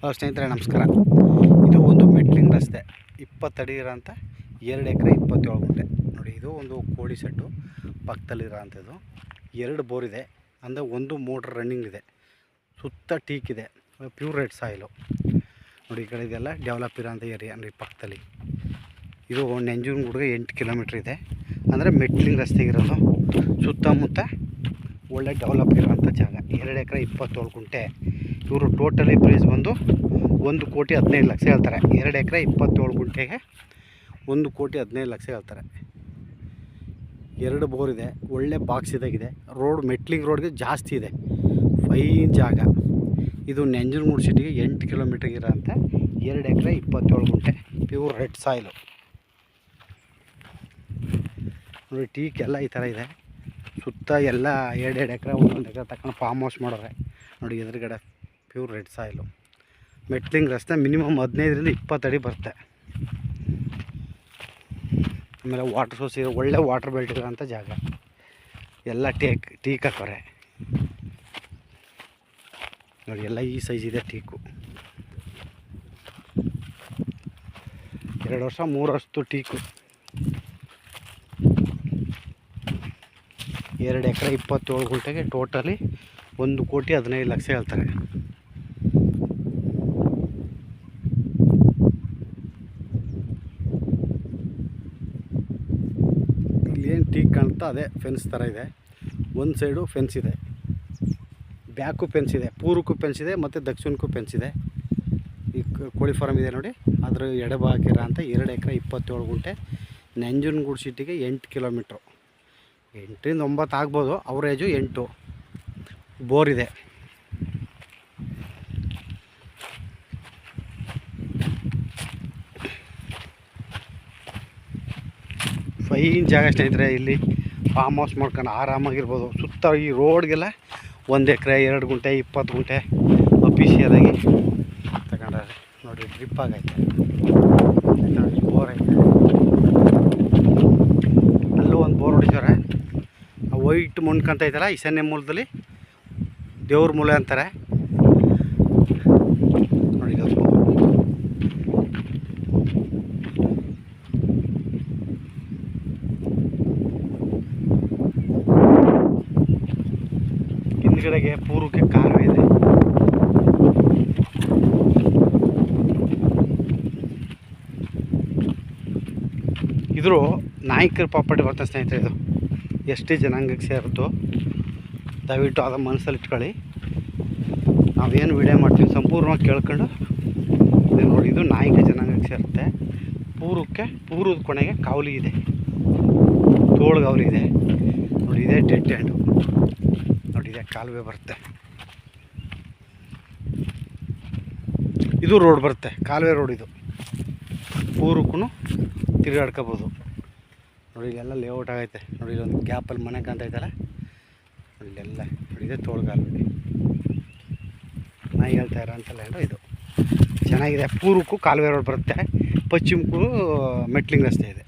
ಸ್ನೇಹಿತರೆ ನಮಸ್ಕಾರ. ಇದು ಒಂದು ಮೆಟ್ಲಿಂಗ್ ರಸ್ತೆ 20 ಅಡಿ ಇರೋಂಥ 2 ಎಕರೆ 27 ಗುಂಟೆ ನೋಡಿ. ಇದು ಒಂದು ಕೋಳಿ ಸೆಟ್ಟು ಪಕ್ಕದಲ್ಲಿರೋಂಥದ್ದು. 2 ಬೋರ್ ಇದೆ, ಅಂದರೆ ಒಂದು ಮೋಟ್ರ್ ರನ್ನಿಂಗ್ ಇದೆ. ಸುತ್ತ ಟೀಕ್ ಇದೆ, ಪ್ಯೂರ್ ರೆಡ್ ಸಾಯಿಲು ನೋಡಿ. ಈ ಕಡೆ ಇದೆಲ್ಲ ಡೆವಲಪ್ ಇರೋಂಥ ಏರಿಯಾ ಅಂದರೆ ಪಕ್ಕದಲ್ಲಿ. ಇದು ನಂಜನಗೂಡಿಗೆ 8 ಕಿಲೋಮೀಟ್ರ್ ಇದೆ, ಅಂದರೆ ಮೆಟ್ಲಿಂಗ್ ರಸ್ತೆಗಿರೋದು. ಸುತ್ತಮುತ್ತ ಒಳ್ಳೆ ಡೆವಲಪ್ ಇರೋಂಥ ಜಾಗ. 2 ಎಕರೆ 27 ಗುಂಟೆ. ಇವರು ಟೋಟಲಿ ಪ್ರೈಸ್ ಬಂದು 1,15,00,000 ಹೇಳ್ತಾರೆ. 2 ಎಕರೆ 27 ಗುಂಟೆಗೆ 1,15,00,000 ಹೇಳ್ತಾರೆ. 2 ಬೋರ್ ಇದೆ, ಒಳ್ಳೆ ಬಾಕ್ಸ್ ಇದಾಗಿದೆ. ರೋಡ್ ಮೆಟ್ಲಿಂಗ್ ರೋಡ್ಗೆ ಜಾಸ್ತಿ ಇದೆ, ಫೈನ್ ಜಾಗ. ಇದು ನಂಜನಗೂಡು ಸಿಟಿಗೆ 8 ಕಿಲೋಮೀಟ್ರಿಗೆ ಇರೋಂಥ 2 ಎಕರೆ 27 ಗುಂಟೆ ಪ್ಯೂರ್ ರೆಡ್ ಸಾಯಿಲು ನೋಡಿ. ಟೀಕ್ ಎಲ್ಲ ಈ ಥರ ಇದೆ. ಸುತ್ತ ಎಲ್ಲ 2 ಎಕರೆ 1 ಎಕರೆ ತಗೊಂಡು ಫಾರ್ಮ್ ಹೌಸ್ ಮಾಡೋರೆ ನೋಡಿ. ಎದುರುಗಡೆ ಪ್ಯೂರ್ ರೆಡ್ ಸಾಯಿಲು. ಮೆಟ್ಲಿಂಗ್ ರಸ್ತೆ ಮಿನಿಮಮ್ 15ರಿಂದ 20 ಅಡಿ ಬರುತ್ತೆ. ಆಮೇಲೆ ವಾಟರ್ ಸೋರ್ಸ್ ಇದೆ, ಒಳ್ಳೆ ವಾಟರ್ ಬೆಲ್ಟ್ ಇರೋಂಥ ಜಾಗ. ಎಲ್ಲ ಟೀಕ್ ಹಾಕೋರೆ ನೋಡಿ. ಎಲ್ಲ ಈ ಸೈಜ್ ಇದೆ ಟೀಕು. 2 ವರ್ಷ 3 ವರ್ಷದ್ದು ಟೀಕು. 2 ಎಕರೆ 27 ಗುಂಟೆಗೆ ಟೋಟಲಿ 1,15,00,000 ಹೇಳ್ತಾರೆ. ಇಲ್ಲೇನು ಟೀಕ್ ಕಾಣ್ತಾ ಅದೇ ಫೆನ್ಸ್ ಥರ ಇದೆ. ಒಂದು ಸೈಡು ಫೆನ್ಸ್ ಇದೆ, ಬ್ಯಾಕು ಫೆನ್ಸ್ ಇದೆ, ಪೂರ್ವಕ್ಕೂ ಫೆನ್ಸ್ ಇದೆ ಮತ್ತು ದಕ್ಷಿಣಕ್ಕೂ ಫೆನ್ಸ್ ಇದೆ. ಈ ಕೋಳಿ ಫಾರಮ್ ಇದೆ ನೋಡಿ, ಅದ್ರ ಎಡಭಾಗಿರೋ ಅಂತ 2 ಎಕರೆ 27 ಗುಂಟೆ. ನಂಜನಗೂಡು ಸಿಟಿಗೆ 8 ಕಿಲೋಮೀಟ್ರು. 8ರಿಂದ 9 ಆಗ್ಬೋದು, ಅವರೇಜು 8. ಬೋರ್ ಇದೆ. ಫೈನ್ ಜಾಗ ಸ್ನೇಹಿತರೆ. ಇಲ್ಲಿ ಫಾರ್ಮ್ ಹೌಸ್ ಮಾಡ್ಕೊಂಡು ಆರಾಮಾಗಿರ್ಬೋದು. ಸುತ್ತ ಈ ರೋಡ್ಗೆಲ್ಲ 1 ಎಕರೆ 2 ಗುಂಟೆ 20 ಗುಂಟೆ ಅಫಿಷಿಯಲಾಗಿ ತಗೊಂಡ್ರೆ ನೋಡಿ. ಡ್ರಿಪ್ ಆಗೈತೆ ನೋಡಿ, ಬೋರ್ ಐತೆ. ಅಲ್ಲೂ ಒಂದು ಬೋರ್ ಹೊಡಿತಾರೆ. ಆ ವೈಟ್ ಮಣ್ಕಂತ ಐತಲ್ಲ, ಈಶಾನ್ಯ ಮೂಲದಲ್ಲಿ ದೇವ್ರ ಮೂಲೆ ಅಂತಾರೆ ನೋಡಿ. ಹಿಂದ್ಗಡೆಗೆ ಪೂರ್ವಕ್ಕೆ ಕಾಲುವೆ ಇದೆ. ಇದ್ರು ನಾಯಕರ ಪ್ರಾಪರ್ಟಿ ಬರ್ತದೆ ಸ್ನೇಹಿತರೆ. ಇದು ಎಷ್ಟೇ ಜನಾಂಗಕ್ಕೆ ಸೇರಿದ್ದು, ದಯವಿಟ್ಟು ಅದನ್ನು ಮನಸ್ಸಲ್ಲಿ ಇಟ್ಕೊಳ್ಳಿ. ನಾವೇನು ವಿಡಿಯೋ ಮಾಡ್ತೀವಿ ಸಂಪೂರ್ಣವಾಗಿ ಕೇಳ್ಕೊಂಡು ಇದು ನೋಡಿ. ಇದು ನಾಯಕ ಜನಾಂಗಕ್ಕೆ ಸೇರುತ್ತೆ. ಪೂರ್ವದ ಕೊನೆಗೆ ಕಾವಲಿ ಇದೆ, ತೋಳ್ಗಾವಲಿ ಇದೆ ನೋಡಿ. ಇದೇ ಡೆಡ್ ಎಂಡು ನೋಡಿ. ಇದೇ ಕಾಲುವೆ ಬರುತ್ತೆ. ಇದು ರೋಡ್ ಬರುತ್ತೆ, ಕಾಲುವೆ ರೋಡ್. ಇದು ಪೂರ್ವಕ್ಕೂ ತಿರುಗಾಡ್ಕೋಬೋದು ನೋಡಿ. ಇಲ್ಲೆಲ್ಲ ಲೇಔಟ್ ಆಗೈತೆ ನೋಡಿ. ಇಲ್ಲೊಂದು ಗ್ಯಾಪಲ್ಲಿ ಮನೆ ಕಾಣ್ತೈತಲ್ಲ ನೋಡಿ. ಇಲ್ಲೆಲ್ಲ ನೋಡಿ, ಇದೆ ತೋಳ್ಗಾಲುವೆ. ನಾಯಿ ಹೇಳ್ತಾ ಇರೋ ಲ್ಯಾಂಡು ಇದು. ಚೆನ್ನಾಗಿದೆ. ಪೂರ್ವಕ್ಕೂ ಕಾಲುವೆ ರೋಡ್ ಬರುತ್ತೆ, ಪಶ್ಚಿಮಕ್ಕೂ ಮೆಟ್ಲಿಂಗ್ ರಸ್ತೆ ಇದೆ.